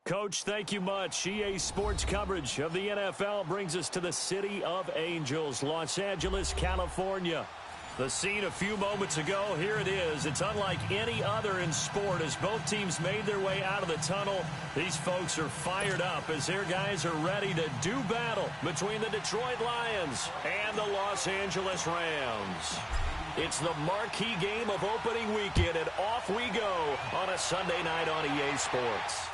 Coach, thank you much. EA Sports coverage of the NFL brings us to the City of Angels, Los Angeles, California. The scene a few moments ago, here it is. It's unlike any other in sport as both teams made their way out of the tunnel. These folks are fired up as their guys are ready to do battle between the Detroit Lions and the Los Angeles Rams. It's the marquee game of opening weekend, and off we go on a Sunday night on EA Sports.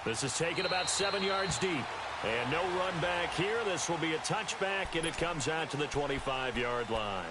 This is taken about 7 yards deep. And no run back here. This will be a touchback, and it comes out to the 25-yard line.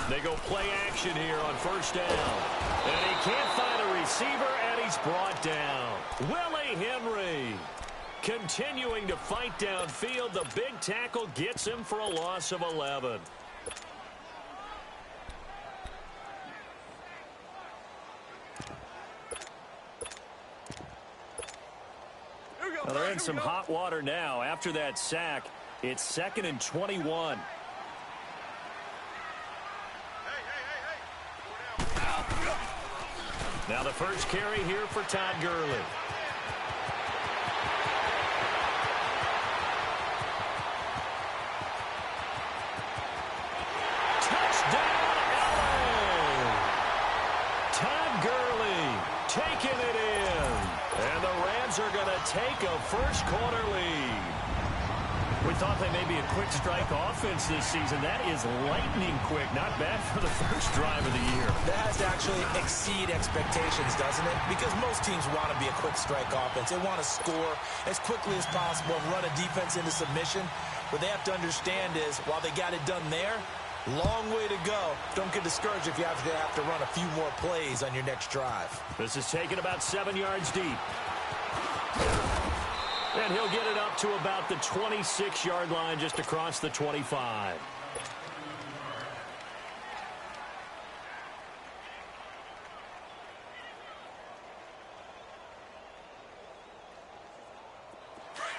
They go play action here on first down. And he can't find a receiver, and he's brought down. Willie Henry continuing to fight downfield. The big tackle gets him for a loss of 11. Well, they're in some hot water now. After that sack, it's 2nd and 21. Now the first carry here for Todd Gurley. Touchdown, LA! Todd Gurley taking it in. And the Rams are going to take a first-quarter lead. We thought they may be a quick strike offense this season. That is lightning quick. Not bad for the first drive of the year. That has to actually exceed expectations, doesn't it? Because most teams want to be a quick strike offense. They want to score as quickly as possible and run a defense into submission. What they have to understand is, while they got it done there, long way to go. Don't get discouraged if you have to run a few more plays on your next drive. This is taken about 7 yards deep. And he'll get it up to about the 26-yard line, just across the 25.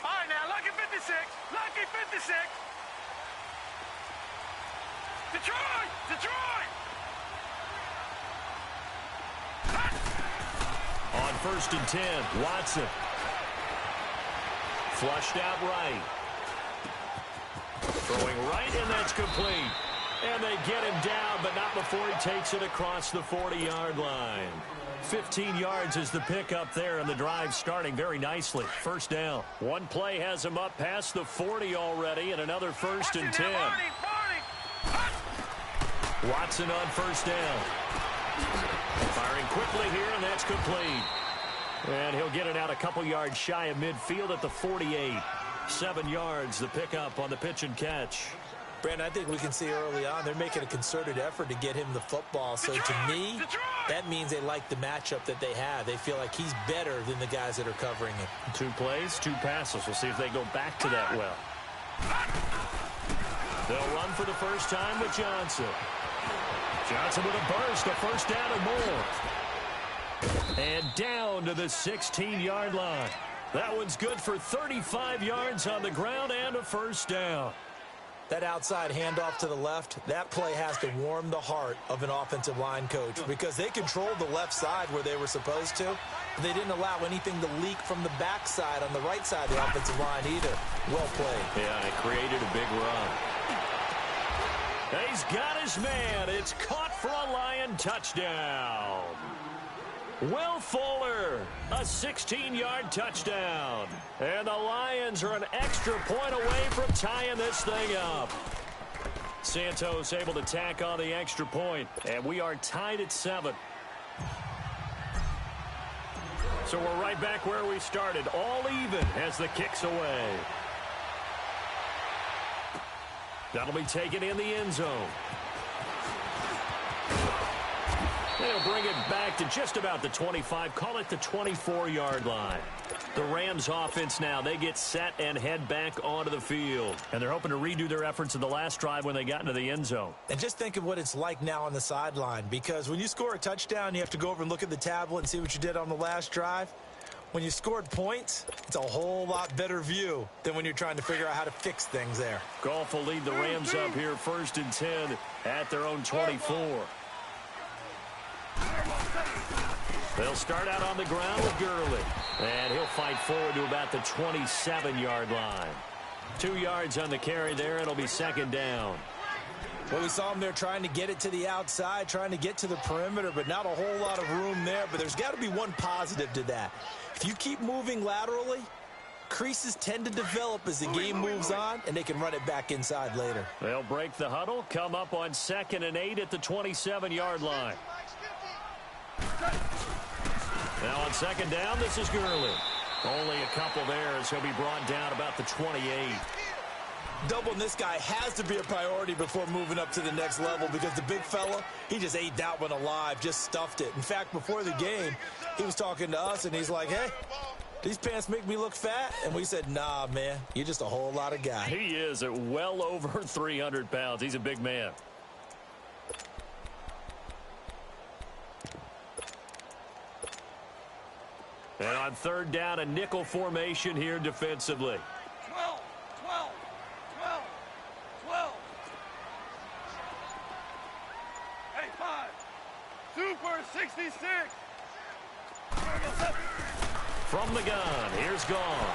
All right, now, lucky 56. Lucky 56. Detroit! Detroit! On 1st and 10, Watson. Flushed out right. Throwing right, and that's complete. And they get him down, but not before he takes it across the 40-yard line. 15 yards is the pickup there, and the drive starting very nicely. First down. One play has him up past the 40 already, and another 1st and 10. Watson on first down. Firing quickly here, and that's complete. And he'll get it out a couple yards shy of midfield at the 48. 7 yards, the pickup on the pitch and catch. Brandon, I think we can see early on they're making a concerted effort to get him the football. So to me, that means they like the matchup that they have. They feel like he's better than the guys that are covering him. 2 plays, 2 passes. We'll see if they go back to that well. They'll run for the first time with Johnson. Johnson with a burst, a first down and more. And down to the 16-yard line. That one's good for 35 yards on the ground and a first down. That outside handoff to the left, that play has to warm the heart of an offensive line coach because they controlled the left side where they were supposed to. But they didn't allow anything to leak from the backside on the right side of the offensive line either. Well played. Yeah, it created a big run. He's got his man. It's caught for a Lion touchdown. Will Fuller, a 16-yard touchdown. And the Lions are an extra point away from tying this thing up. Santos able to tack on the extra point, and we are tied at 7. So we're right back where we started, all even as the kick's away. That'll be taken in the end zone. They'll bring it back to just about the 25, call it the 24-yard line. The Rams offense now, they get set and head back onto the field. And they're hoping to redo their efforts in the last drive when they got into the end zone. And just think of what it's like now on the sideline, because when you score a touchdown, you have to go over and look at the tablet and see what you did on the last drive. When you scored points, it's a whole lot better view than when you're trying to figure out how to fix things there. Goff will lead the Rams up here 1st and 10 at their own 24. They'll start out on the ground with Gurley. And he'll fight forward to about the 27-yard line. 2 yards on the carry there. It'll be 2nd down. Well, we saw him there trying to get it to the outside, trying to get to the perimeter, but not a whole lot of room there. But there's got to be one positive to that. If you keep moving laterally, creases tend to develop as the game moves on, and they can run it back inside later. They'll break the huddle, come up on 2nd and 8 at the 27-yard line. Now on 2nd down, this is Gurley. Only a couple there as he'll be brought down about the 28. Doubling this guy has to be a priority before moving up to the next level, because the big fella, he just ate that one alive, just stuffed it. In fact, before the game, he was talking to us, and he's like, hey, these pants make me look fat. And we said, nah, man, you're just a whole lot of guy. He is at well over 300 pounds. He's a big man. And on 3rd down, a nickel formation here defensively. 12, 12, 12, 12. Hey, 5. Super 66. From the gun, here's Goff.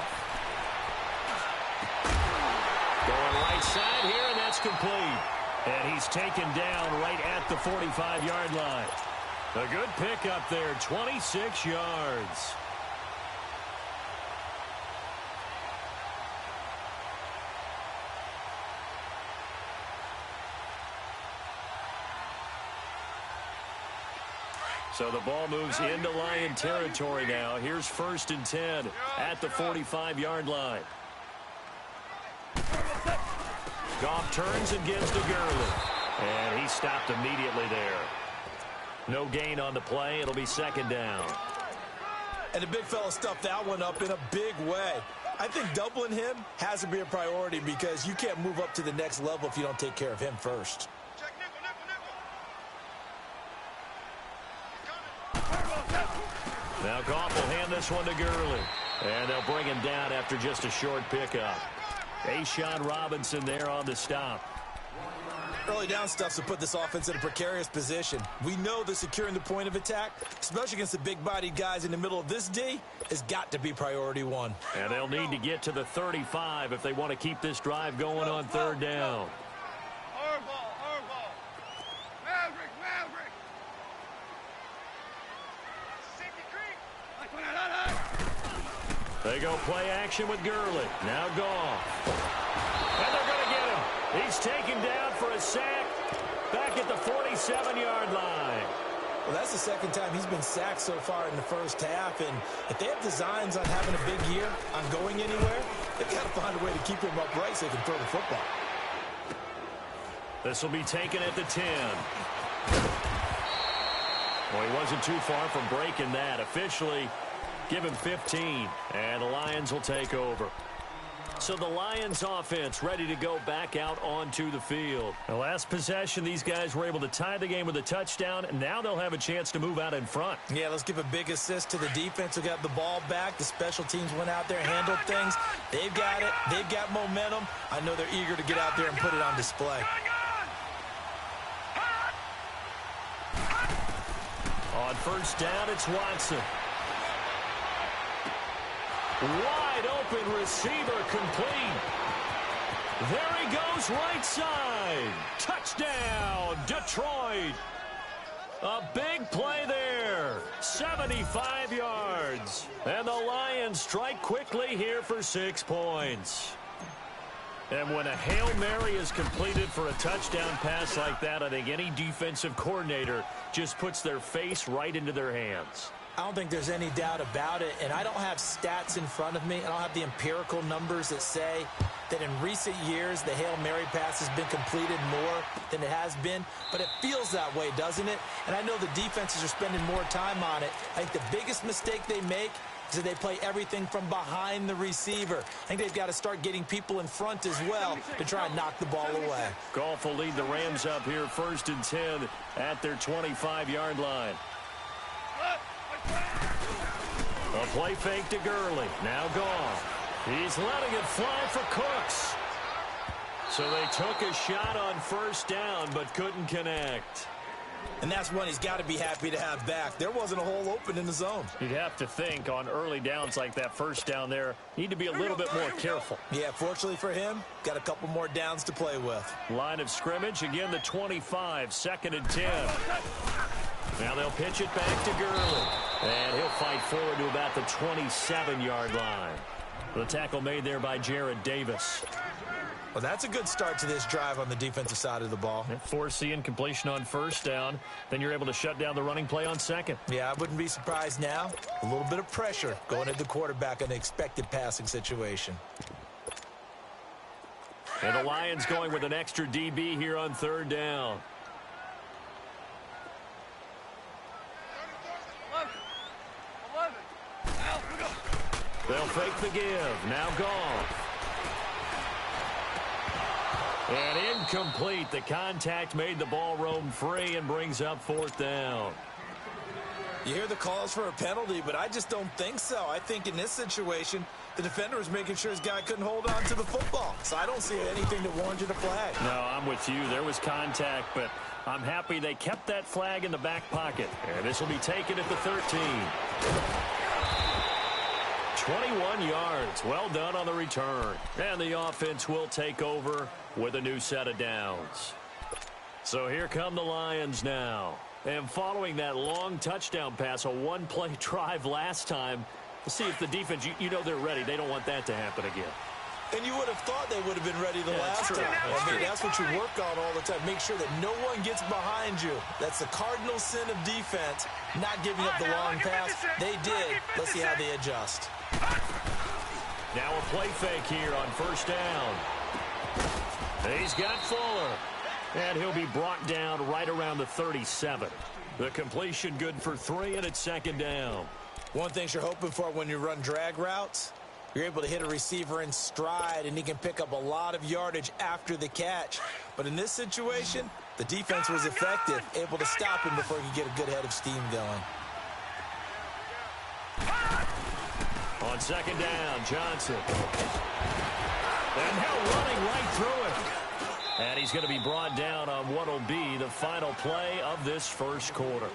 Going right side here, and that's complete. And he's taken down right at the 45-yard line. A good pickup there, 26 yards. So the ball moves into Lion territory now. Here's 1st and 10 at the 45-yard line. Goff turns and gives to Gurley. And he stopped immediately there. No gain on the play. It'll be 2nd down. And the big fella stuffed that one up in a big way. I think doubling him has to be a priority, because you can't move up to the next level if you don't take care of him first. Now Goff will hand this one to Gurley. And they'll bring him down after just a short pickup. A'Shawn Robinson there on the stop. Early down stuff to put this offense in a precarious position. We know that securing the point of attack, especially against the big-bodied guys in the middle of this D, has got to be priority one. And they'll need to get to the 35 if they want to keep this drive going on 3rd down. They go play action with Gurley. Now Goff. And they're going to get him. He's taken down for a sack back at the 47-yard line. Well, that's the 2nd time he's been sacked so far in the first half. And if they have designs on having a big year, on going anywhere, they've got to find a way to keep him upright so they can throw the football. This will be taken at the 10. Well, he wasn't too far from breaking that. Officially, give him 15, and the Lions will take over. So the Lions offense ready to go back out onto the field. The last possession, these guys were able to tie the game with a touchdown, and now they'll have a chance to move out in front. Yeah, let's give a big assist to the defense who got the ball back. The special teams went out there, handled things. They've got it. They've got momentum. I know they're eager to get out there and put it on display. On 1st down, it's Watson. Wide open receiver complete. There he goes right side. Touchdown, Detroit. A big play there. 75 yards. And the Lions strike quickly here for 6 points. And when a Hail Mary is completed for a touchdown pass like that, I think any defensive coordinator just puts their face right into their hands. I don't think there's any doubt about it, and I don't have stats in front of me. I don't have the empirical numbers that say that in recent years the Hail Mary pass has been completed more than it has been, but it feels that way, doesn't it? And I know the defenses are spending more time on it. I think the biggest mistake they make So they play everything from behind the receiver. I think they've got to start getting people in front as well to try and knock the ball away. Goff will lead the Rams up here 1st and 10 at their 25-yard line. A play fake to Gurley. Now Goff. He's letting it fly for Cooks. So they took a shot on 1st down but couldn't connect. And that's one he's got to be happy to have back. There wasn't a hole open in the zone. You'd have to think on early downs like that 1st down there, need to be a little bit more careful. Yeah, fortunately for him, got a couple more downs to play with. Line of scrimmage, again the 25, 2nd and 10. Now they'll pitch it back to Gurley. And he'll fight forward to about the 27-yard line. The tackle made there by Jared Davis. Well, that's a good start to this drive on the defensive side of the ball. Force the incompletion on 1st down. Then you're able to shut down the running play on 2nd. Yeah, I wouldn't be surprised now. A little bit of pressure going at the quarterback in the expected passing situation. And the Lions going with an extra DB here on 3rd down. They'll fake the give. Now Goff. And incomplete. The contact made the ball roam free and brings up 4th down. You hear the calls for a penalty, but I just don't think so. I think in this situation, the defender was making sure his guy couldn't hold on to the football. So I don't see anything that warranted a flag. No, I'm with you. There was contact, but I'm happy they kept that flag in the back pocket. And this will be taken at the 13. 21 yards. Well done on the return. And the offense will take over with a new set of downs. So here come the Lions now. And following that long touchdown pass, a one-play drive last time, to see if the defense, you know they're ready. They don't want that to happen again. And you would have thought they would have been ready the last time. I mean, that's what you work on all the time. Make sure that no one gets behind you. That's the cardinal sin of defense, not giving up the long pass. They did. Let's see how they adjust. Now a play fake here on 1st down. He's got Fuller. And he'll be brought down right around the 37. The completion good for 3, and it's 2nd down. One thing you're hoping for when you run drag routes, you're able to hit a receiver in stride, and he can pick up a lot of yardage after the catch. But in this situation, the defense was effective, able to stop him before he could get a good head of steam going. On 2nd down, Johnson. And now running right through it. And he's going to be brought down on what will be the final play of this 1st quarter.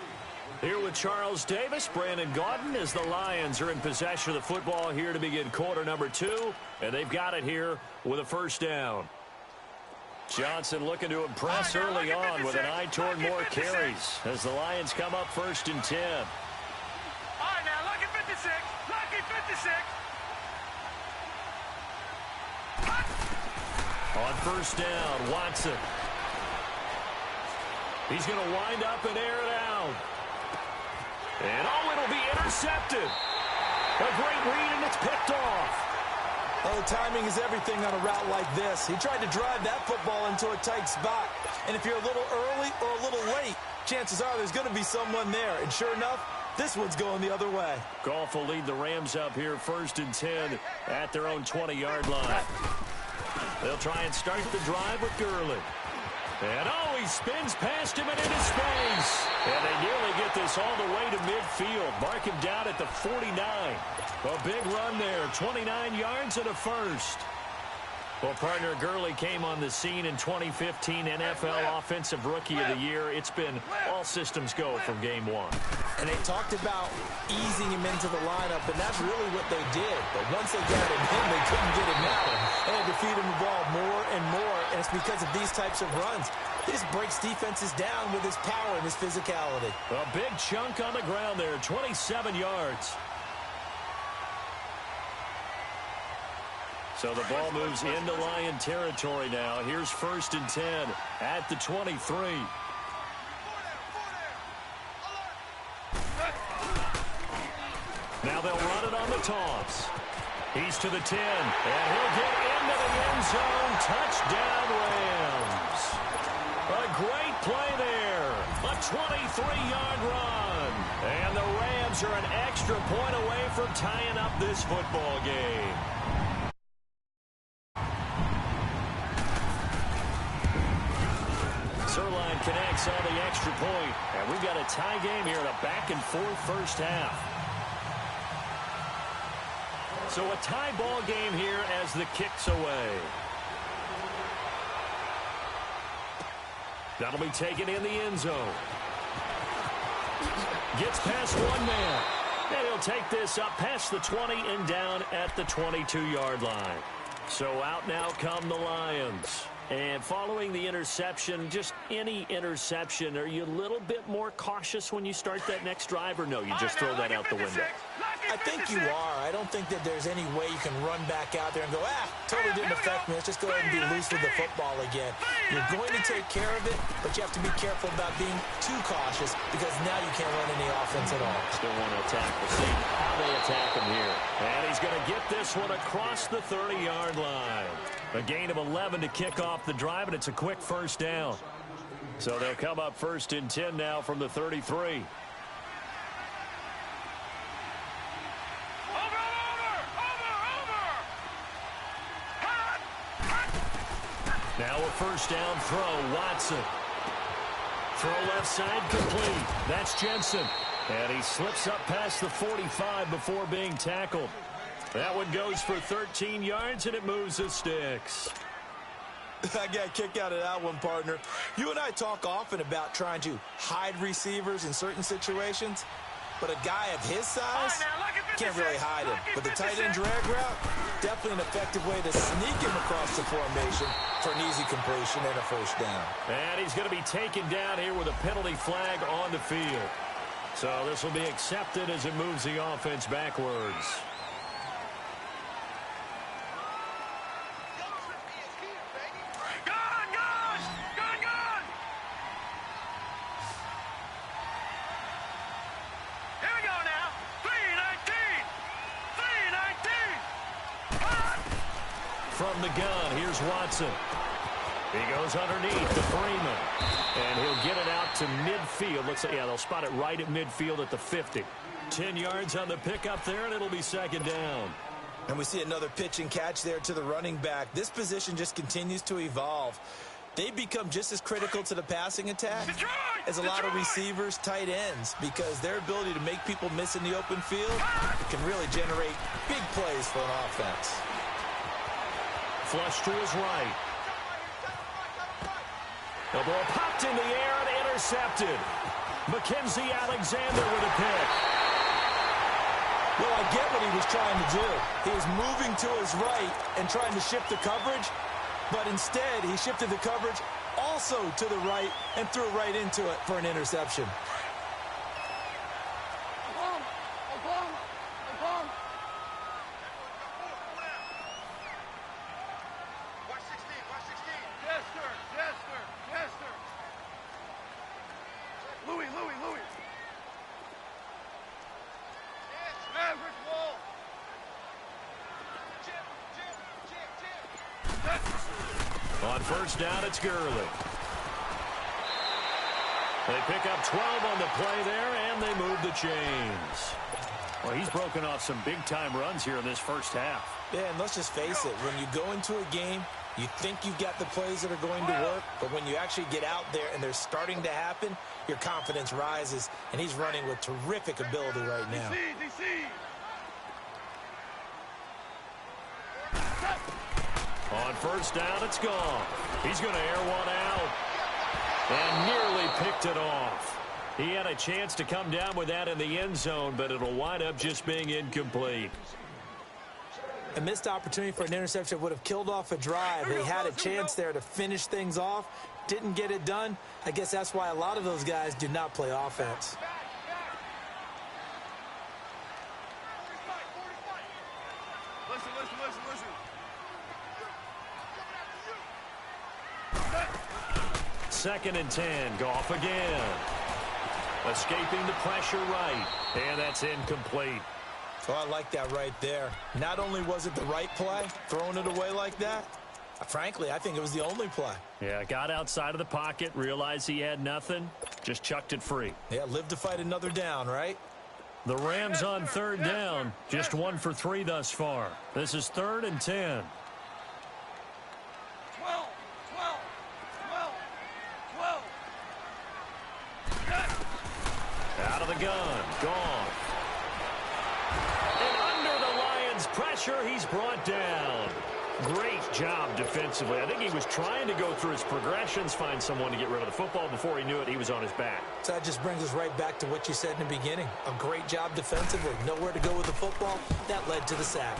Here with Charles Davis, Brandon Gaudin, as the Lions are in possession of the football here to begin quarter number 2. And they've got it here with a 1st down. Johnson looking to impress early on with an eye toward more carries as the Lions come up 1st and 10. All right, now, lucky 56. Lucky 56. On 1st down, Watson. He's going to wind up and air it out. And it'll be intercepted. A great read, and it's picked off. Oh, timing is everything on a route like this. He tried to drive that football into a tight spot. And if you're a little early or a little late, chances are there's going to be someone there. And sure enough, this one's going the other way. Goff will lead the Rams up here 1st and 10 at their own 20-yard line. They'll try and start the drive with Gurley. And he spins past him and into space. And they nearly get this all the way to midfield. Mark him down at the 49. A big run there, 29 yards and a 1st. Well, partner, Gurley came on the scene in 2015 NFL Offensive Rookie of the Year. It's been all systems go from game 1. And they talked about easing him into the lineup, and that's really what they did. But once they got him in, they couldn't get him out. They had to feed him the ball more and more, and it's because of these types of runs. He just breaks defenses down with his power and his physicality. A big chunk on the ground there, 27 yards. So the ball moves into Lion territory now. Here's 1st and 10 at the 23. Now they'll run it on the toss. He's to the 10, and he'll get into the end zone. Touchdown, Rams. A great play there. A 23-yard run. And the Rams are an extra point away from tying up this football game. Zerline connects on the extra point. And we've got a tie game here in a back-and-forth first half. So a tie ball game here as the kick's away. That'll be taken in the end zone. Gets past one man. And he'll take this up past the 20 and down at the 22-yard line. So out now come the Lions. And following the interception, just any interception, are you a little bit more cautious when you start that next drive, or no, you just throw that out the window? I think you are. I don't think that there's any way you can run back out there and go, totally didn't affect me. Let's just go ahead and be loose with the football again. You're going to take care of it, but you have to be careful about being too cautious because now you can't run any offense at all. Still want to attack. We'll see how they attack him here. And he's going to get this one across the 30-yard line. A gain of 11 to kick off the drive, and it's a quick first down. So they'll come up first and 10 now from the 33. Now a first down throw, Watson. Throw left side complete. That's Jensen. And he slips up past the 45 before being tackled. That one goes for 13 yards, and it moves the sticks. I got a kick out of that one, partner. You and I talk often about trying to hide receivers in certain situations, but a guy of his size can't really hide him. But the tight end drag route, definitely an effective way to sneak him across the formation for an easy completion and a first down. And he's going to be taken down here with a penalty flag on the field. So this will be accepted as it moves the offense backwards. From the gun, here's Watson. He goes underneath to Freeman. And he'll get it out to midfield. Looks like, they'll spot it right at midfield at the 50. 10 yards on the pickup there, and it'll be second down. And we see another pitch and catch there to the running back. This position just continues to evolve. They become just as critical to the passing attack as a lot of receivers, tight ends, because their ability to make people miss in the open field can really generate big plays for an offense. Flush to his right. The ball popped in the air and intercepted. Mackenzie Alexander with a pick. Well, I get what he was trying to do. He was moving to his right and trying to shift the coverage, but instead he shifted the coverage also to the right and threw right into it for an interception. On first down, it's Gurley. They pick up 12 on the play there, and they move the chains. Well, he's broken off some big-time runs here in this first half. Yeah, and let's just face it. When you go into a game, you think you've got the plays that are going to work, but when you actually get out there and they're starting to happen, your confidence rises, and he's running with terrific ability right now. On first down, it's gone. He's going to air one out and nearly picked it off. He had a chance to come down with that in the end zone, but it'll wind up just being incomplete. A missed opportunity for an interception would have killed off a drive. They had a chance there to finish things off. Didn't get it done. I guess that's why a lot of those guys do not play offense. Second and 10. Goff again. Escaping the pressure right. And that's incomplete. So I like that right there. Not only was it the right play, throwing it away like that, Frankly, I think it was the only play. Yeah, got outside of the pocket, realized he had nothing, just chucked it free. Yeah, live to fight another down, right? The Rams on third down, just 1 for 3 thus far. This is 3rd and 10. 12, 12, 12, 12. Out of the gun, gone. And under the Lions' pressure, he's brought down. Great job defensively. I think he was trying to go through his progressions, find someone to get rid of the football. Before he knew it, he was on his back. So that just brings us right back to what you said in the beginning. A great job defensively. Nowhere to go with the football. That led to the sack.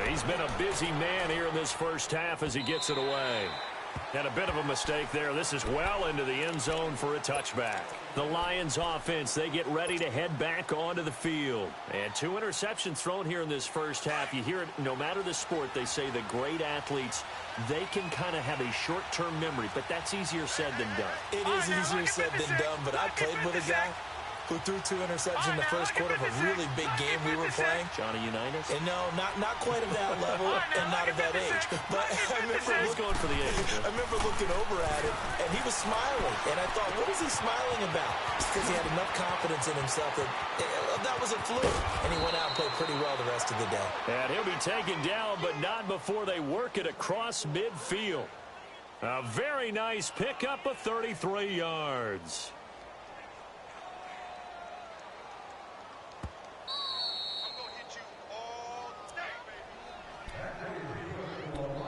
He's been a busy man here in this first half as he gets it away. And a bit of a mistake there. This is well into the end zone for a touchback. The Lions offense, they get ready to head back onto the field. And 2 interceptions thrown here in this first half. You hear it, no matter the sport, they say the great athletes, they can kind of have a short-term memory, but that's easier said than done. It is easier said than done, but I played with a guy who threw 2 interceptions in the first quarter of a really big game we were playing. Johnny Unitas? And no, not quite at that level and not at that age. But I remember looking over at him, and he was smiling. And I thought, what is he smiling about? It's because he had enough confidence in himself that was a fluke. And he went out and played pretty well the rest of the day. And he'll be taken down, but not before they work it across midfield. A very nice pickup of 33 yards.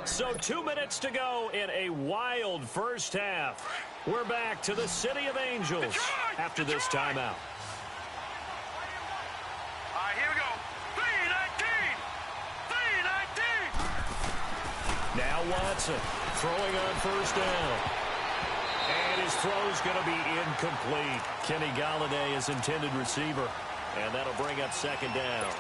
So 2 minutes to go in a wild first half. We're back to the City of Angels after this timeout. All right, here we go. 3-19. 3-19. Now Watson throwing on first down. And his throw's going to be incomplete. Kenny Galladay is intended receiver. And that'll bring up second down.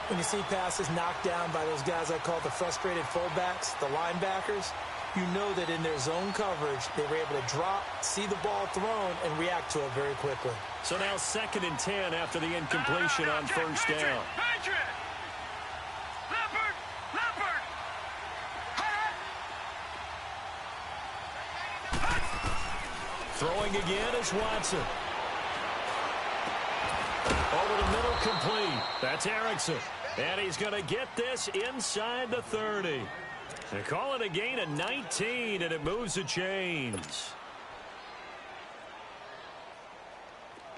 When you see passes knocked down by those guys I call the frustrated fullbacks, the linebackers, you know that in their zone coverage, they were able to drop, see the ball thrown, and react to it very quickly. So now 2nd and 10 after the incompletion on first down. Patriot. Leopard. Leopard. Throwing again is Watson. Over the middle, complete. That's Erickson. And he's going to get this inside the 30. They call it a gain of 19, and it moves the chains.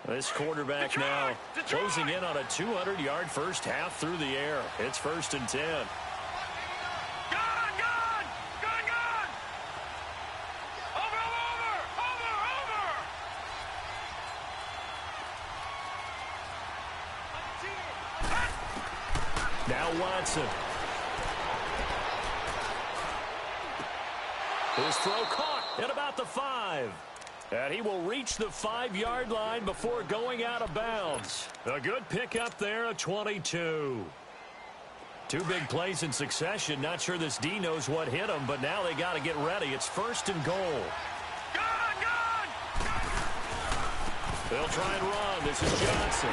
This quarterback now closing in on a 200-yard first half through the air. It's 1st and 10. Now Watson. His throw caught at about the 5. And he will reach the 5-yard line before going out of bounds. A good pickup there of 22. 2 big plays in succession. Not sure this D knows what hit him, but now they got to get ready. It's 1st and goal. They'll try and run. This is Johnson.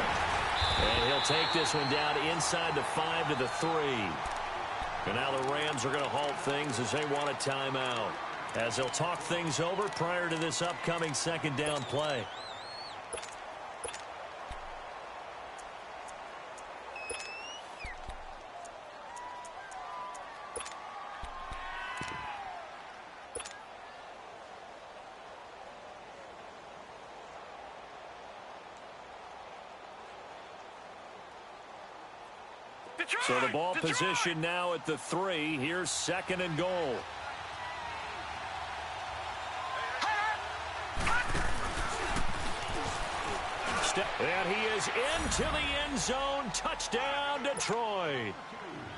And he'll take this one down inside the 5 to the 3. And now the Rams are going to halt things as they want a timeout, as they'll talk things over prior to this upcoming 2nd down play. So the ball position now at the 3. Here's 2nd and goal. And he is into the end zone. Touchdown, Detroit.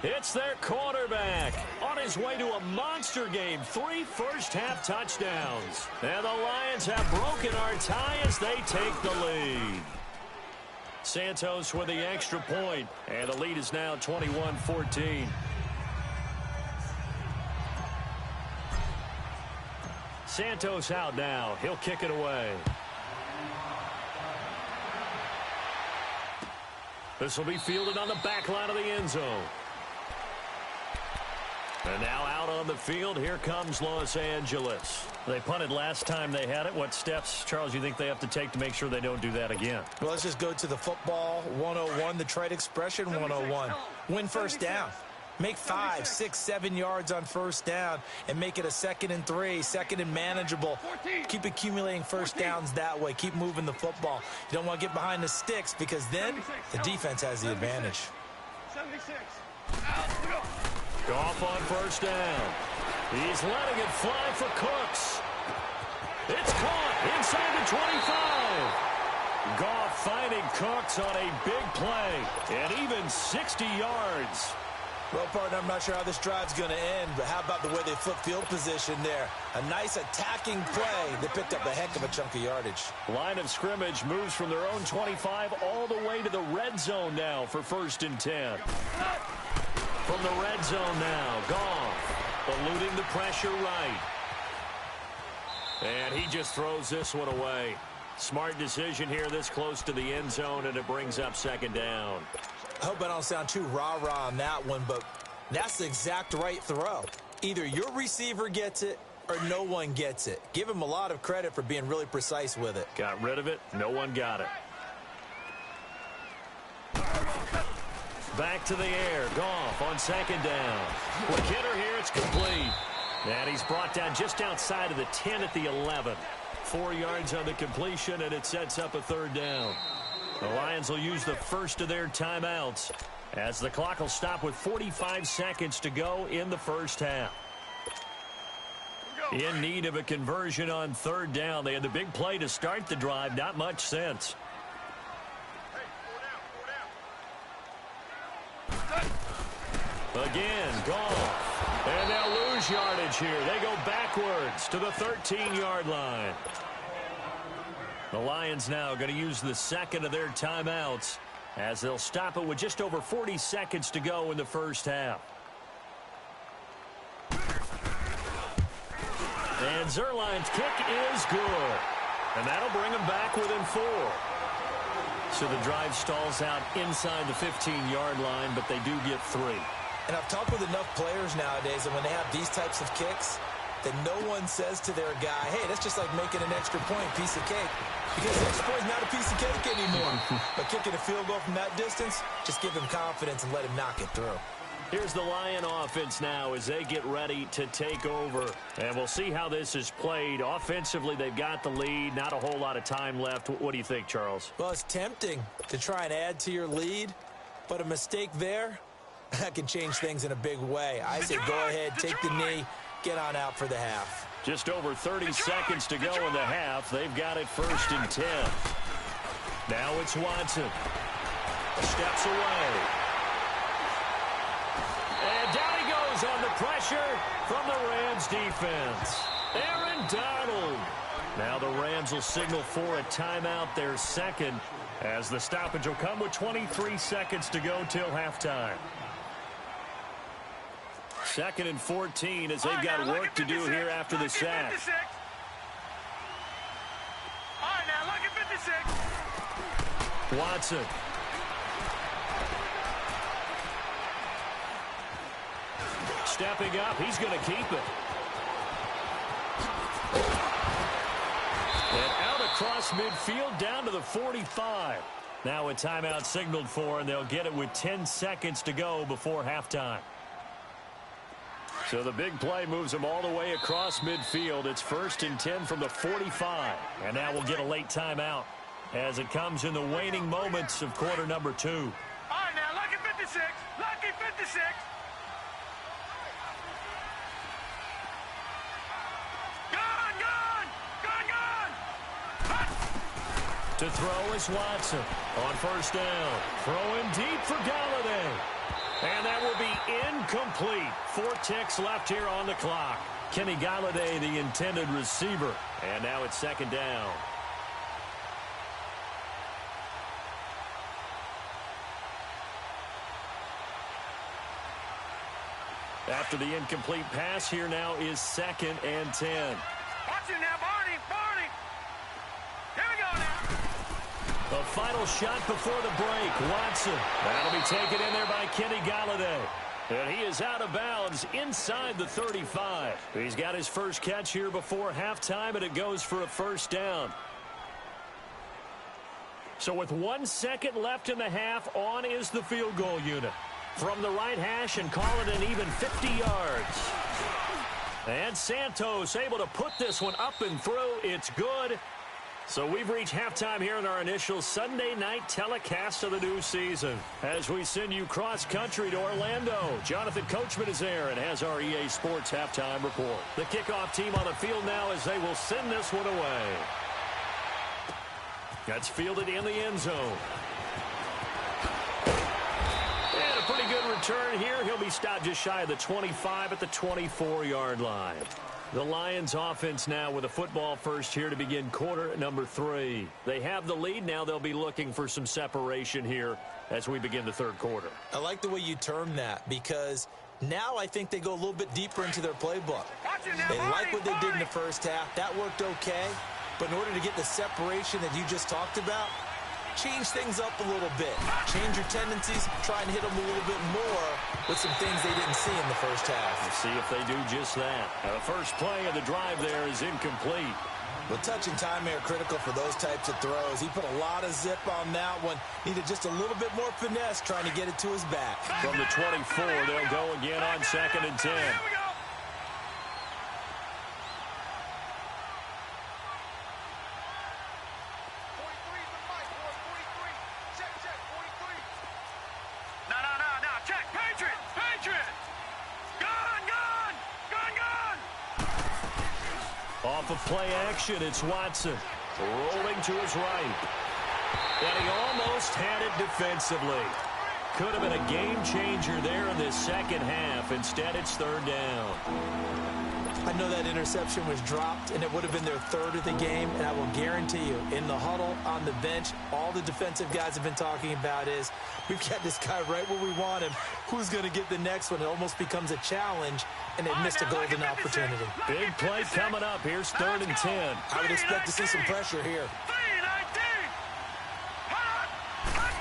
It's their quarterback on his way to a monster game. 3 first-half touchdowns. And the Lions have broken our tie as they take the lead. Santos with the extra point, and the lead is now 21-14. Santos out now. He'll kick it away. This will be fielded on the back line of the end zone. And now out on the field. Here comes Los Angeles. They punted last time they had it. What steps, Charles, you think they have to take to make sure they don't do that again? Well, let's just go to the football 101, the trade expression 101. Win first down. Make 5, 6, 7 yards on first down and make it a 2nd and 3, 2nd and manageable. Keep accumulating first downs that way. Keep moving the football. You don't want to get behind the sticks because then the defense has the advantage. 76. Goff on first down. He's letting it fly for Cooks. It's caught inside the 25. Goff finding Cooks on a big play and even 60 yards. Well, partner, I'm not sure how this drive's going to end, but how about the way they flip field position there? A nice attacking play. They picked up a heck of a chunk of yardage. Line of scrimmage moves from their own 25 all the way to the red zone now for 1st and 10. From the red zone now, Goff eluding the pressure right. And he just throws this one away. Smart decision here this close to the end zone, and it brings up 2nd down. I hope I don't sound too rah-rah on that one, but that's the exact right throw. Either your receiver gets it or no one gets it. Give him a lot of credit for being really precise with it. Got rid of it. No one got it. Back to the air. Goff on 2nd down. Quick hitter here. It's complete. And he's brought down just outside of the 10 at the 11. 4 yards on the completion, and it sets up a 3rd down. The Lions will use the first of their timeouts as the clock will stop with 45 seconds to go in the first half. In need of a conversion on 3rd down. They had the big play to start the drive. Not much sense. Again, Goff. And they'll lose yardage here. They go backwards to the 13-yard line. The Lions now going to use the 2nd of their timeouts as they'll stop it with just over 40 seconds to go in the first half. And Zerline's kick is good. And that'll bring them back within 4. So the drive stalls out inside the 15-yard line, but they do get 3. And I've talked with enough players nowadays, and when they have these types of kicks, that no one says to their guy, hey, that's just like making an extra point, piece of cake. Because the extra point is not a piece of cake anymore. But kicking a field goal from that distance, just give him confidence and let him knock it through. Here's the Lion offense now as they get ready to take over. And we'll see how this is played. Offensively, they've got the lead. Not a whole lot of time left. What do you think, Charles? Well, it's tempting to try and add to your lead. But a mistake there, that can change things in a big way. I say go ahead, take the knee, get on out for the half. Just over 30 seconds to go in the half. They've got it 1st and 10. Now it's Watson. Steps away. And down he goes on the pressure from the Rams defense. Aaron Donald. Now the Rams will signal for a timeout, their 2nd, as the stoppage will come with 23 seconds to go till halftime. 2nd and 14 as they've got work to do here after the sack. All right, now look at 56. Watson. Stepping up, he's going to keep it. And out across midfield down to the 45. Now a timeout signaled for, and they'll get it with 10 seconds to go before halftime. So the big play moves them all the way across midfield. It's 1st and 10 from the 45. And now we'll get a late timeout as it comes in the waning moments of quarter number 2. All right, now lucky 56. Lucky 56. To throw is Watson on 1st down. Throwing deep for Galladay. And that will be incomplete. 4 ticks left here on the clock. Kenny Galladay, the intended receiver. And now it's 2nd down. After the incomplete pass, here now is 2nd and 10. Watch it now, Barney. Barney. Here we go now. The final shot before the break. Watson. That'll be taken in there by Kenny Galladay. And he is out of bounds inside the 35. He's got his first catch here before halftime, and it goes for a first down. So with 1 second left in the half, on is the field goal unit. From the right hash and call it an even 50 yards. And Santos able to put this one up and through. It's good. So we've reached halftime here in our initial Sunday night telecast of the new season. As we send you cross-country to Orlando, Jonathan Coachman is there and has our EA Sports halftime report. The kickoff team on the field now as they will send this one away. That's fielded in the end zone. And a pretty good return here. He'll be stopped just shy of the 25 at the 24-yard line. The Lions offense now with a football first here to begin quarter number 3. They have the lead. Now they'll be looking for some separation here as we begin the third quarter. I like the way you term that because now I think they go a little bit deeper into their playbook. They like what they did in the first half. That worked okay. But in order to get the separation that you just talked about, change things up a little bit. Change your tendencies, try and hit them a little bit more with some things they didn't see in the first half. Let's see if they do just that. The first play of the drive there is incomplete. Well, touch and timing are critical for those types of throws. He put a lot of zip on that one. Needed just a little bit more finesse trying to get it to his back. From the 24, they'll go again on 2nd and 10. Off of play action, it's Watson. Rolling to his right. And he almost had it defensively. Could have been a game changer there in this second half. Instead, it's 3rd down. I know that interception was dropped, and it would have been their 3rd of the game, and I will guarantee you, in the huddle, on the bench, all the defensive guys have been talking about is, we've got this guy right where we want him. Who's going to get the next one? It almost becomes a challenge, and they missed a golden opportunity. Big play coming up. Here's 3rd and 10. I would expect to see some pressure here.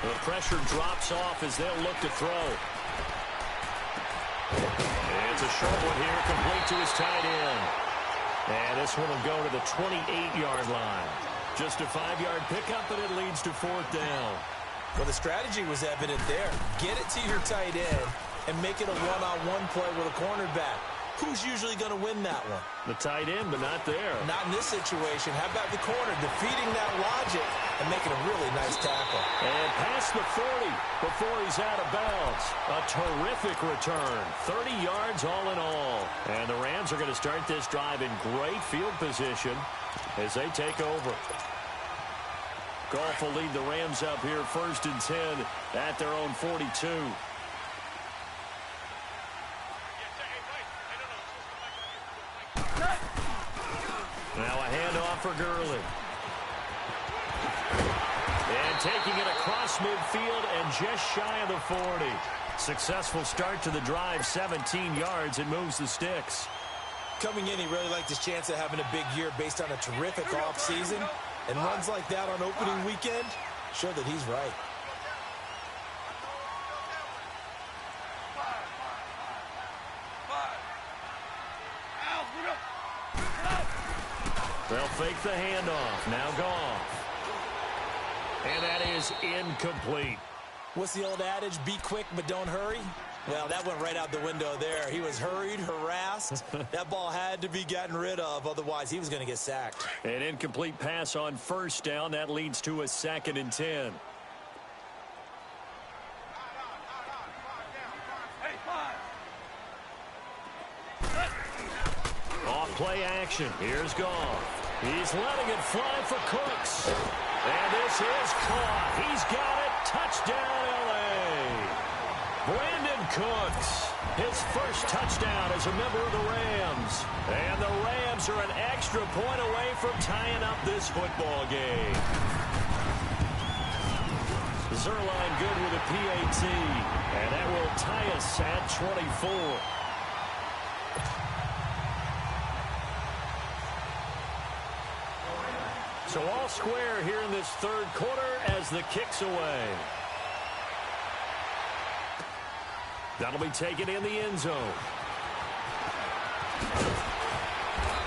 The pressure drops off as they'll look to throw. It's a short one here, complete to his tight end. And this one will go to the 28-yard line. Just a 5-yard pickup, and it leads to 4th down. Well, the strategy was evident there. Get it to your tight end and make it a one-on-one play with a cornerback. Who's usually going to win that one? The tight end, but not there. Not in this situation. How about the corner defeating that logic and making a really nice tackle? And past the 40 before he's out of bounds. A terrific return. 30 yards all in all. And the Rams are going to start this drive in great field position as they take over. Goff will lead the Rams up here 1st and 10 at their own 42. Now a handoff for Gurley. And taking it across midfield and just shy of the 40. Successful start to the drive, 17 yards, and moves the sticks. Coming in, he really liked his chance of having a big year based on a terrific offseason. And runs like that on opening weekend show that he's right. They'll fake the handoff. Now Goff. And that is incomplete. What's the old adage? Be quick, but don't hurry. Well, that went right out the window there. He was hurried, harassed. That ball had to be gotten rid of. Otherwise, he was going to get sacked. An incomplete pass on 1st down. That leads to a 2nd and 10. Off play action. Here's Goff. He's letting it fly for Cooks. And this is caught. He's got it. Touchdown, L.A. Brandon Cooks, his first touchdown as a member of the Rams. And the Rams are an extra point away from tying up this football game. Zerline good with a PAT. And that will tie us at 24. So all square here in this 3rd quarter as the kick's away. That'll be taken in the end zone.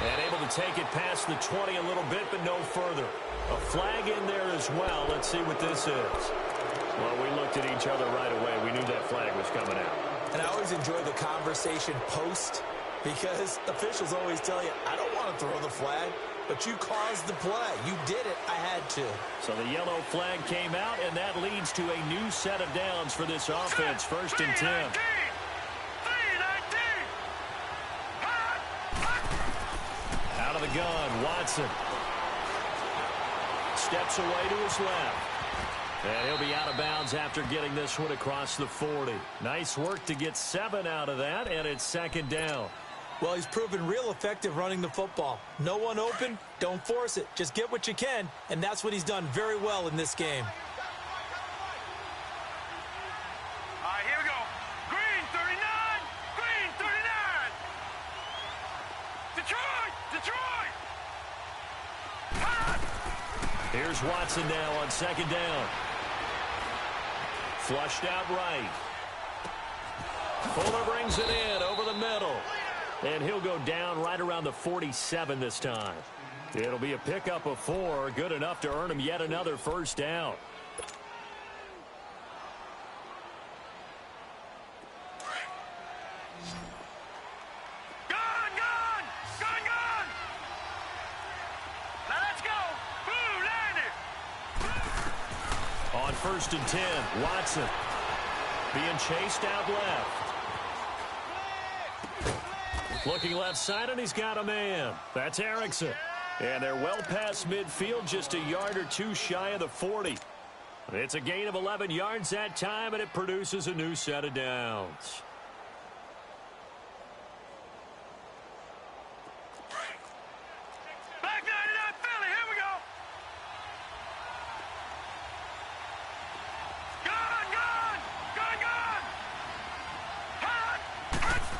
And able to take it past the 20 a little bit, but no further. A flag in there as well. Let's see what this is. Well, we looked at each other right away. We knew that flag was coming out. And I always enjoy the conversation post because officials always tell you, I don't want to throw the flag, but you caused the play. You did it. I had to. So the yellow flag came out, and that leads to a new set of downs for this offense. First and 10. Out of the gun, Watson. Steps away to his left. And he'll be out of bounds after getting this one across the 40. Nice work to get 7 out of that, and it's second down. Well, he's proven real effective running the football. No one open, don't force it. Just get what you can, and that's what he's done very well in this game. All right, here we go. Green 39, green 39. Detroit, Detroit. Here's Watson now on second down. Flushed out right. Fuller brings it in over the middle. And he'll go down right around the 47 this time. It'll be a pickup of 4, good enough to earn him yet another first down. Gone, gone, gone, gone. Now let's go. Boo, landed. On first and 10, Watson being chased out left. Looking left side, and he's got a man. That's Erickson. And they're well past midfield, just a yard or two shy of the 40. It's a gain of 11 yards that time, and it produces a new set of downs. Back 99 Philly, here we go. Gone, gone, gone, gone. Hot, hot.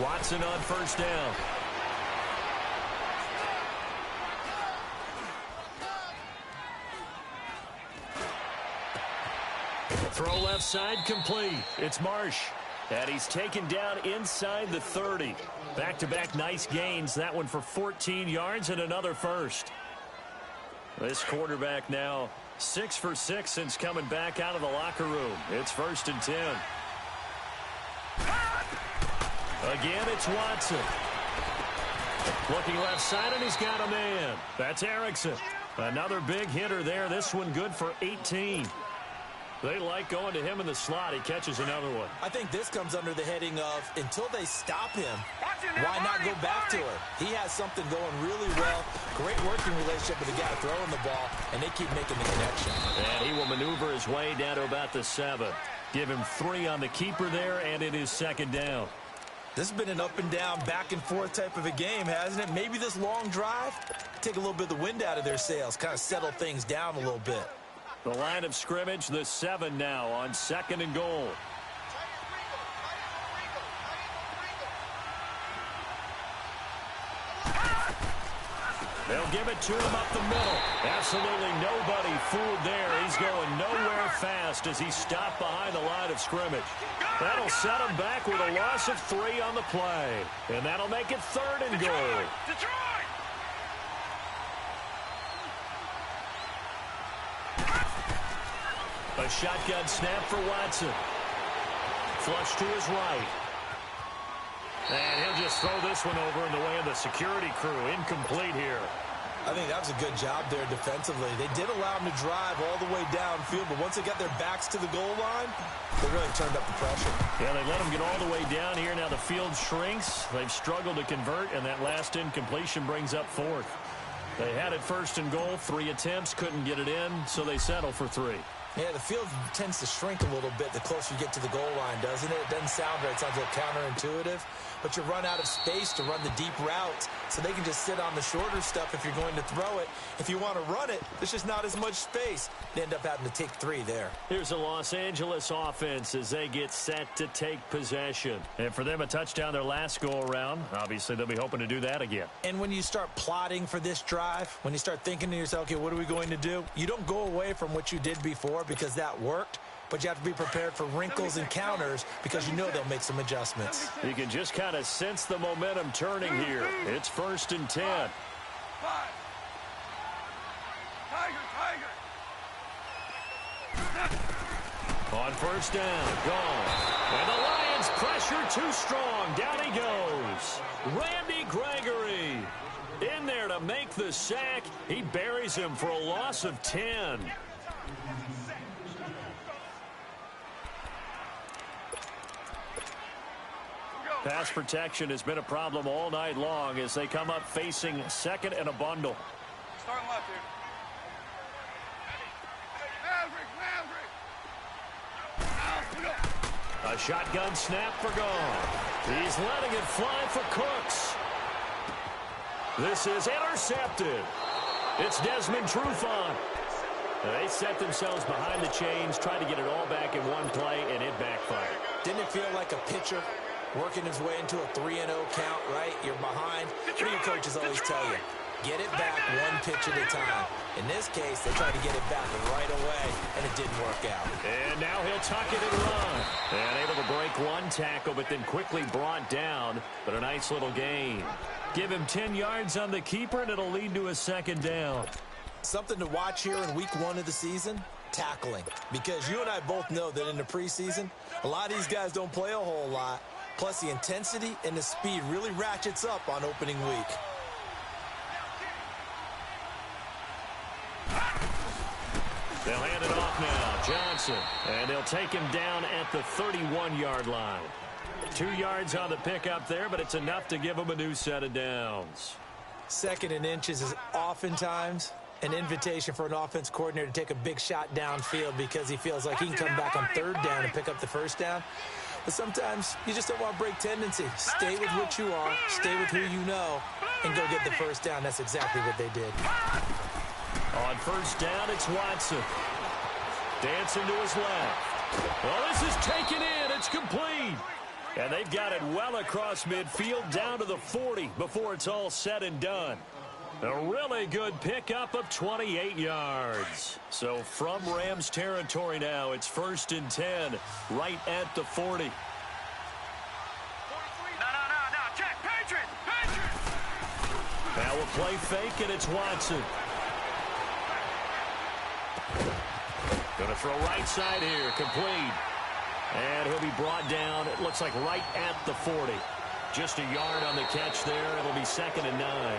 Watson on first down. Throw left side complete. It's Marsh. And he's taken down inside the 30. Back-to-back nice gains. That one for 14 yards and another first. This quarterback now 6 for 6 since coming back out of the locker room. It's first and 10. Again, it's Watson. Looking left side, and he's got a man. That's Erickson. Another big hitter there. This one good for 18. They like going to him in the slot. He catches another one. I think this comes under the heading of until they stop him, why not go back to it? He has something going really well. Great working relationship with the guy throwing the ball, and they keep making the connection. And he will maneuver his way down to about the 7. Give him 3 on the keeper there, and it is second down. This has been an up and down, back and forth type of a game, hasn't it? Maybe this long drive, take a little bit of the wind out of their sails, kind of settle things down a little bit. The line of scrimmage, the 7 now on second and goal. They'll give it to him up the middle. Absolutely nobody fooled there. He's going nowhere fast as he's stopped behind the line of scrimmage. That'll set him back with a loss of 3 on the play. And that'll make it third and goal. Detroit! A shotgun snap for Watson. Flush to his right. And he'll just throw this one over in the way of the security crew. Incomplete here. I think that was a good job there defensively. They did allow him to drive all the way downfield, but once they got their backs to the goal line, they really turned up the pressure. Yeah, they let him get all the way down here. Now the field shrinks. They've struggled to convert, and that last incompletion brings up 4th. They had it first and goal. 3 attempts, couldn't get it in, so they settle for 3. Yeah, the field tends to shrink a little bit the closer you get to the goal line, doesn't it? It doesn't sound right. It sounds a little counterintuitive. But you run out of space to run the deep routes, so they can just sit on the shorter stuff if you're going to throw it. If you want to run it, there's just not as much space. They end up having to take 3 there. Here's a Los Angeles offense as they get set to take possession. And for them, a touchdown their last go-around. Obviously, they'll be hoping to do that again. And when you start plotting for this drive, when you start thinking to yourself, okay, what are we going to do? You don't go away from what you did before because that worked. but you have to be prepared for wrinkles and counters because you know they'll make some adjustments. You can just kind of sense the momentum turning here. It's 1st and 10. On 1st down, gone. And the Lions pressure too strong. Down he goes. Randy Gregory in there to make the sack. He buries him for a loss of 10. Pass protection has been a problem all night long as they come up facing 2nd and a bundle. Starting left here. A shotgun snap for gone. He's letting it fly for Cooks. This is intercepted. It's Desmond Trufant. They set themselves behind the chains, tried to get it all back in one play, and it backfired. Didn't it feel like a pitcher working his way into a 3-0 count, right? You're behind. What do your coaches always tell you? Get it back one pitch at a time. In this case, they tried to get it back right away, and it didn't work out. And now he'll tuck it and run. And able to break one tackle, but then quickly brought down. But a nice little gain. Give him 10 yards on the keeper, and it'll lead to a 2nd down. Something to watch here in week 1 of the season, tackling. Because you and I both know that in the preseason, a lot of these guys don't play a whole lot. Plus, the intensity and the speed really ratchets up on opening week. They'll hand it off now. Johnson. And they'll take him down at the 31-yard line. 2 yards on the pickup there, but it's enough to give him a new set of downs. 2nd and inches is oftentimes an invitation for an offense coordinator to take a big shot downfield because he feels like he can come back on 3rd down and pick up the 1st down. But sometimes you just don't want to break tendency. Stay with what you are, stay with who you know, and go get the 1st down. That's exactly what they did. On 1st down, it's Watson. Dancing to his left. Well, this is taken in. It's complete. And they've got it well across midfield down to the 40 before it's all said and done. A really good pickup of 28 yards. So from Rams territory now, it's 1st and 10 right at the 40. No. Check. Patriot. Now we'll play fake, and it's Watson. Going to throw right side here, complete. And he'll be brought down, it looks like right at the 40. Just a yard on the catch there. It'll be 2nd and 9.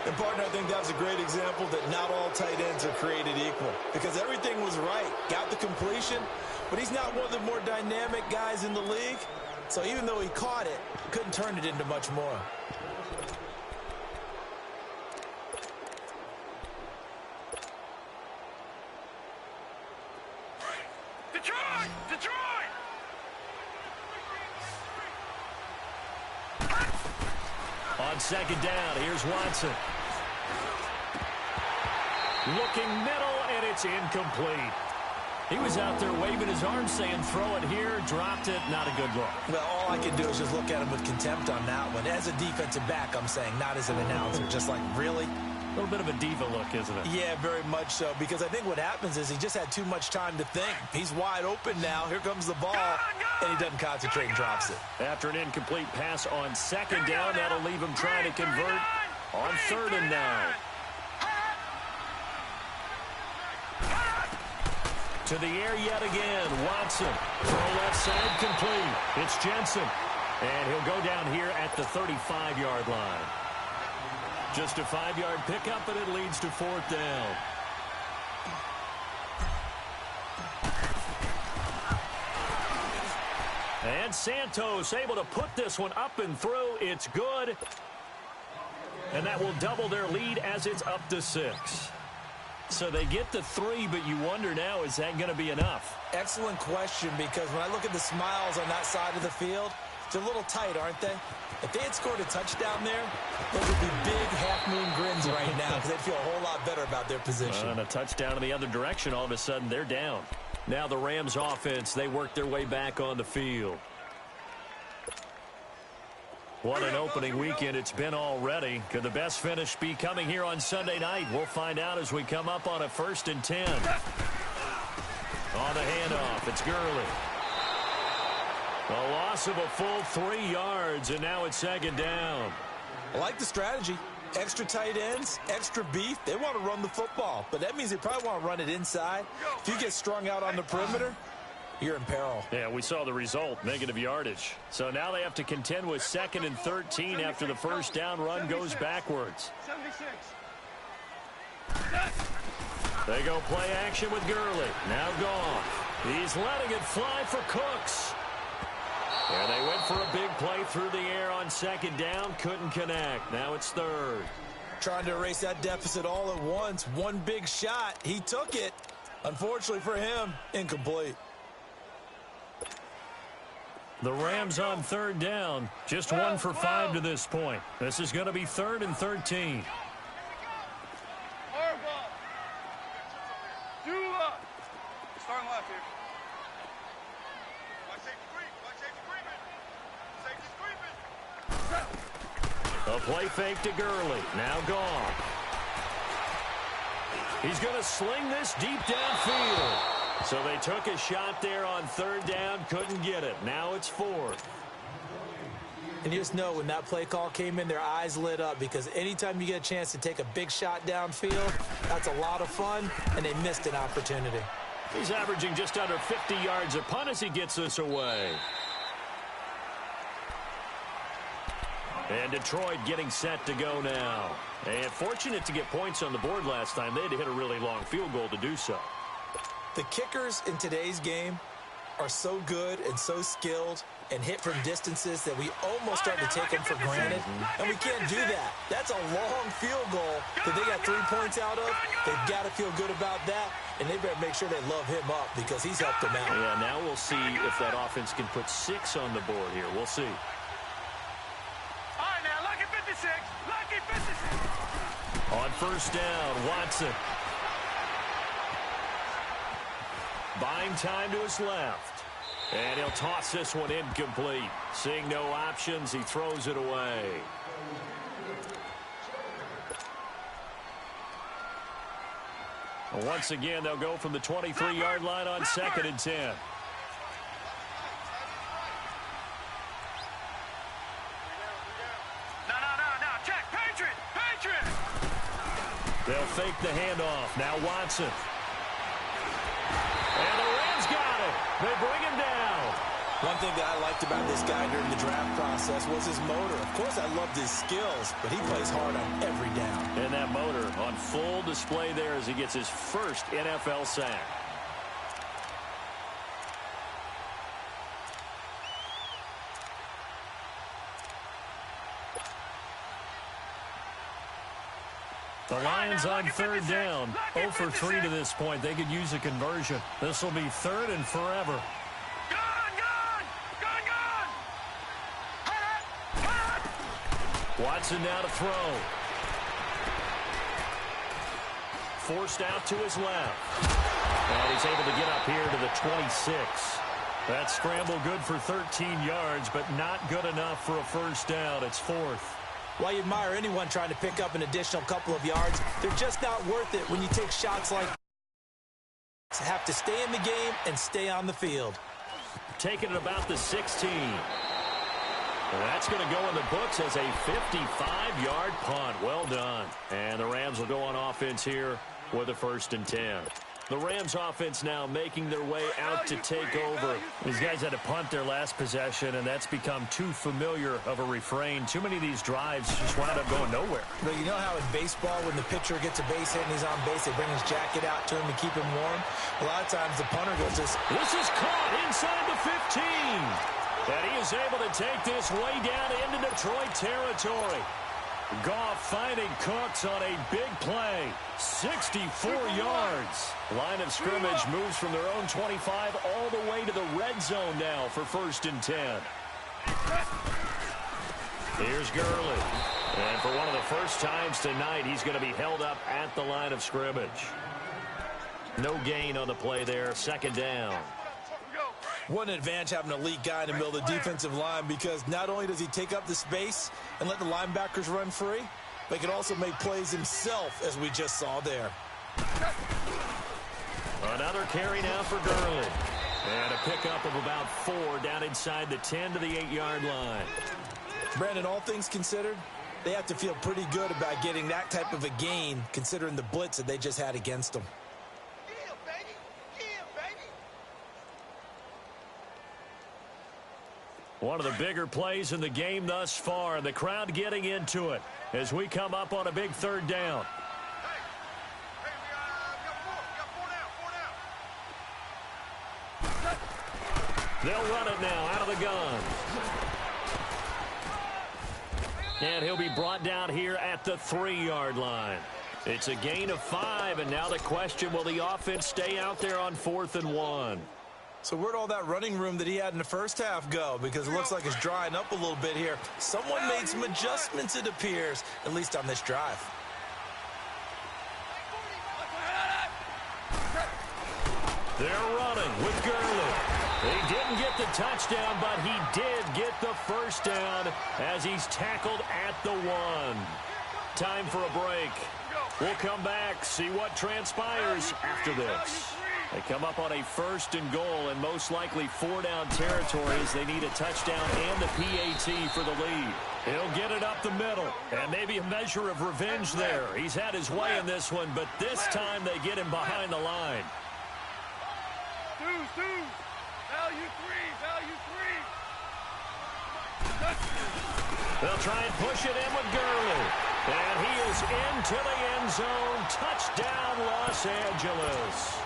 And, partner, I think that was a great example that not all tight ends are created equal. Because everything was right. Got the completion, but he's not one of the more dynamic guys in the league. So even though he caught it, couldn't turn it into much more. Detroit! On 2nd down, here's Watson. Looking middle, and it's incomplete. He was out there waving his arms saying, throw it here, dropped it, not a good look. Well, all I can do is just look at him with contempt on that one. As a defensive back, I'm saying, not as an announcer. Just like, really? A little bit of a diva look, isn't it? Yeah, very much so, because I think what happens is he just had too much time to think. He's wide open now. Here comes the ball, and he doesn't concentrate and drops it. After an incomplete pass on 2nd down, that'll leave him trying to convert on 3rd and 9. To the air yet again, Watson. Throw left side, complete. It's Jensen. And he'll go down here at the 35-yard line. Just a 5-yard pickup, and it leads to 4th down. And Santos able to put this one up and through. It's good. And that will double their lead as it's up to 6. So they get the 3, but you wonder now, is that going to be enough? Excellent question, because when I look at the smiles on that side of the field, they're a little tight, aren't they? If they had scored a touchdown there, those would be big half-moon grins right now because they'd feel a whole lot better about their position. And a touchdown in the other direction, all of a sudden they're down. Now the Rams offense, they work their way back on the field. What an opening weekend it's been already. Could the best finish be coming here on Sunday night? We'll find out as we come up on a 1st and 10. On the handoff, it's Gurley. A loss of a full 3 yards, and now it's second down. I like the strategy. Extra tight ends, extra beef. They want to run the football, but that means they probably want to run it inside. If you get strung out on the perimeter, you're in peril. Yeah, we saw the result, negative yardage. So now they have to contend with 2nd and 13 after the first down run goes backwards. 76. They go play action with Gurley. Now gone. He's letting it fly for Cooks. And they went for a big play through the air on 2nd down. Couldn't connect. Now it's 3rd. Trying to erase that deficit all at once. One big shot. He took it. Unfortunately for him, incomplete. The Rams on 3rd down. Just 1 for 5 to this point. This is going to be 3rd and 13. Starting left here. A play fake to Gurley. Now gone. He's going to sling this deep downfield. So they took a shot there on 3rd down. Couldn't get it. Now it's 4th. And you just know when that play call came in, their eyes lit up, because anytime you get a chance to take a big shot downfield, that's a lot of fun, and they missed an opportunity. He's averaging just under 50 yards a punt as he gets this away. And Detroit getting set to go now. And fortunate to get points on the board last time. They had to hit a really long field goal to do so. The kickers in today's game are so good and so skilled and hit from distances that we almost start to take them for granted. And we can't do that. That's a long field goal that they got 3 points out of. They've got to feel good about that. And they better make sure they love him up because he's helped them out. Yeah, now we'll see if that offense can put 6 on the board here. We'll see. All right, now, lucky 56. Lucky 56. On 1st down, Watson. Buying time to his left. And he'll toss this one incomplete. Seeing no options, he throws it away. Once again, they'll go from the 23-yard line on 2nd and 10. No. Check. Patriot. They'll fake the handoff. Now Watson. And the Rams got it. They bring him down. One thing that I liked about this guy during the draft process was his motor. Of course, I loved his skills, but he plays hard on every down. And that motor on full display there as he gets his first NFL sack. The Lions on 3rd down. 0 for 3 to this point. They could use a conversion. This will be 3rd and forever. Watson now to throw. Forced out to his left. And he's able to get up here to the 26. That scramble good for 13 yards, but not good enough for a first down. It's 4th. While you admire anyone trying to pick up an additional couple of yards, they're just not worth it when you take shots like this. Have to stay in the game and stay on the field. Taking it about the 16. And that's going to go in the books as a 55-yard punt. Well done. And the Rams will go on offense here with a 1st and 10. The Rams offense now making their way out to take over. These guys had to punt their last possession, and that's become too familiar of a refrain. Too many of these drives just wound up going nowhere. But you know how in baseball, when the pitcher gets a base hit and he's on base, they bring his jacket out to him to keep him warm? A lot of times the punter goes this. This is caught inside the 15. And he is able to take this way down into Detroit territory. Goff finding Cooks on a big play. 64 yards. Line of scrimmage moves from their own 25 all the way to the red zone now for 1st and 10. Here's Gurley. And for one of the first times tonight, he's going to be held up at the line of scrimmage. No gain on the play there. 2nd down. What an advantage having an elite guy in the middle of the defensive line, because not only does he take up the space and let the linebackers run free, but he can also make plays himself, as we just saw there. Another carry now for Gurley. And a pickup of about 4 down inside the 10 to the 8-yard line. Brandon, all things considered, they have to feel pretty good about getting that type of a gain considering the blitz that they just had against them. One of the bigger plays in the game thus far, and the crowd getting into it as we come up on a big 3rd down. They'll run it now out of the gun. And he'll be brought down here at the 3-yard line. It's a gain of 5, and now the question, will the offense stay out there on 4th and 1? So where'd all that running room that he had in the first half go? Because it looks like it's drying up a little bit here. Someone made some adjustments, it appears, at least on this drive. They're running with Gurley. He didn't get the touchdown, but he did get the first down as he's tackled at the 1. Time for a break. We'll come back, see what transpires after this. They come up on a 1st and goal and most likely 4-down territory as they need a touchdown and the PAT for the lead. He'll get it up the middle, and maybe a measure of revenge there. He's had his way in this one, but this time they get him behind the line. Value 3. They'll try and push it in with Gurley. And he is into the end zone. Touchdown, Los Angeles.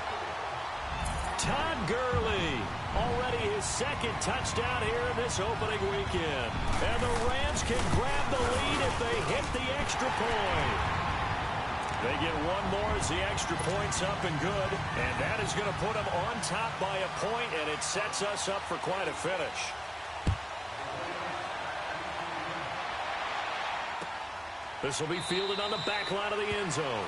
Todd Gurley, already his 2nd touchdown here in this opening weekend. And the Rams can grab the lead if they hit the extra point. They get one more as the extra point's up and good. And that is going to put them on top by a point, and it sets us up for quite a finish. This will be fielded on the back line of the end zone.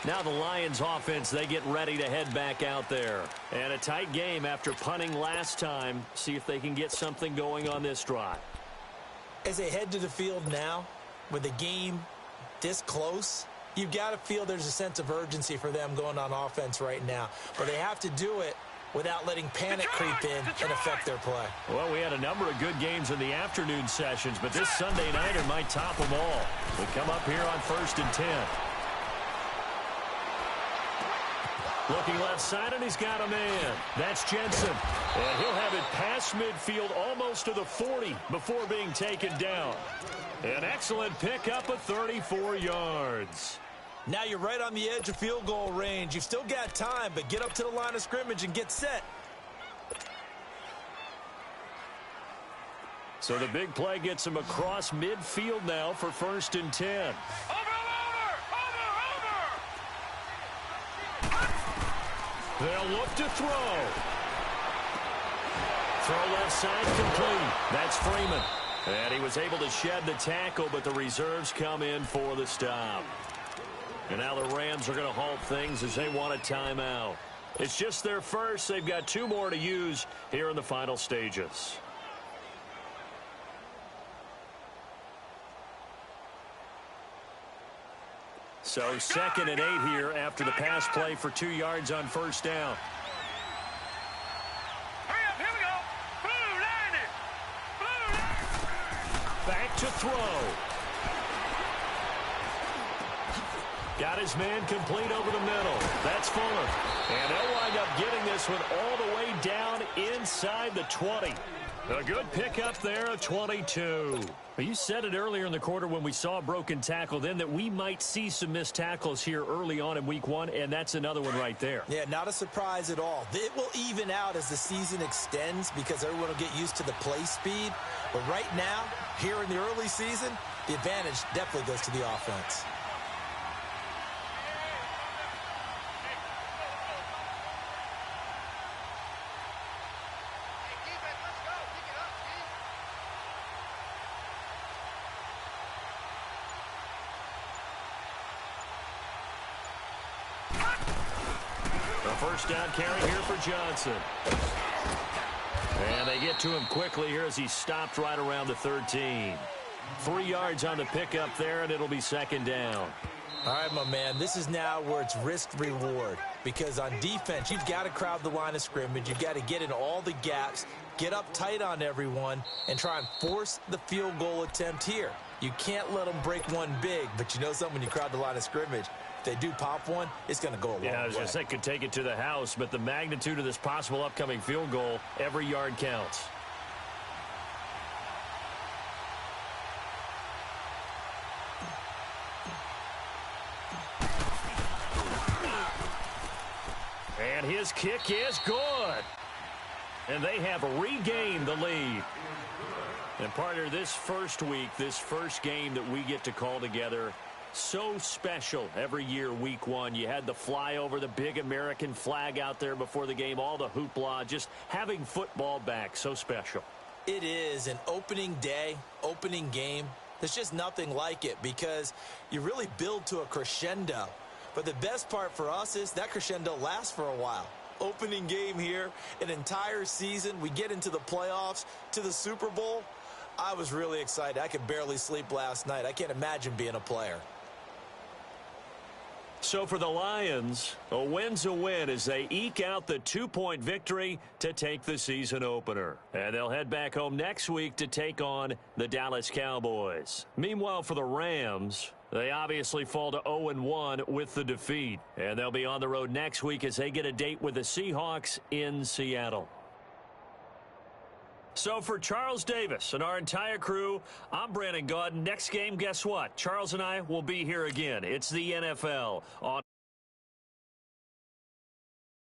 Now the Lions offense, they get ready to head back out there. And a tight game after punting last time. See if they can get something going on this drive. As they head to the field now, with the game this close, you've got to feel there's a sense of urgency for them going on offense right now. But they have to do it without letting panic creep in and affect their play. Well, we had a number of good games in the afternoon sessions, but this Sunday nighter might top them all. We come up here on 1st and 10. Looking left side, and he's got a man. That's Jensen. And he'll have it past midfield almost to the 40 before being taken down. An excellent pickup of 34 yards. Now you're right on the edge of field goal range. You've still got time, but get up to the line of scrimmage and get set. So the big play gets him across midfield now for 1st and 10. They'll look to throw. Throw left side complete. That's Freeman. And he was able to shed the tackle, but the reserves come in for the stop. And now the Rams are going to halt things as they want a timeout. It's just their first. They've got 2 more to use here in the final stages. So 2nd and 8 here after the pass play for 2 yards on 1st down. Hurry up, here we go. Blue 90. Back to throw. Got his man complete over the middle. That's Fuller. And they'll wind up getting this one all the way down inside the 20. A good pickup there, a 22. You said it earlier in the quarter when we saw a broken tackle then that we might see some missed tackles here early on in week 1, and that's another one right there. Yeah, not a surprise at all. It will even out as the season extends because everyone will get used to the play speed. But right now, here in the early season, the advantage definitely goes to the offense. First down carry here for Johnson. And they get to him quickly here as he stopped right around the 13. 3 yards on the pickup there, and it'll be 2nd down. All right, my man, this is now where it's risk-reward. Because on defense, you've got to crowd the line of scrimmage. You've got to get in all the gaps, get up tight on everyone, and try and force the field goal attempt here. You can't let them break one big, but you know something, when you crowd the line of scrimmage, if they do pop one, it's going to go a long way. Yeah, I was going to say, could take it to the house, but the magnitude of this possible upcoming field goal, every yard counts. And his kick is good. And they have regained the lead. And partner, this first week, this first game that we get to call together, so special every year, week one. You had the flyover, the big American flag out there before the game, all the hoopla, just having football back, so special. It is an opening day, opening game. There's just nothing like it because you really build to a crescendo. But the best part for us is that crescendo lasts for a while. Opening game here, an entire season. We get into the playoffs, to the Super Bowl. I was really excited. I could barely sleep last night. I can't imagine being a player. So for the Lions, a win's a win as they eke out the 2-point victory to take the season opener. And they'll head back home next week to take on the Dallas Cowboys. Meanwhile, for the Rams, they obviously fall to 0-1 with the defeat. And they'll be on the road next week as they get a date with the Seahawks in Seattle. So for Charles Davis and our entire crew, I'm Brandon Gaudin. Next game, guess what? Charles and I will be here again. It's the NFL on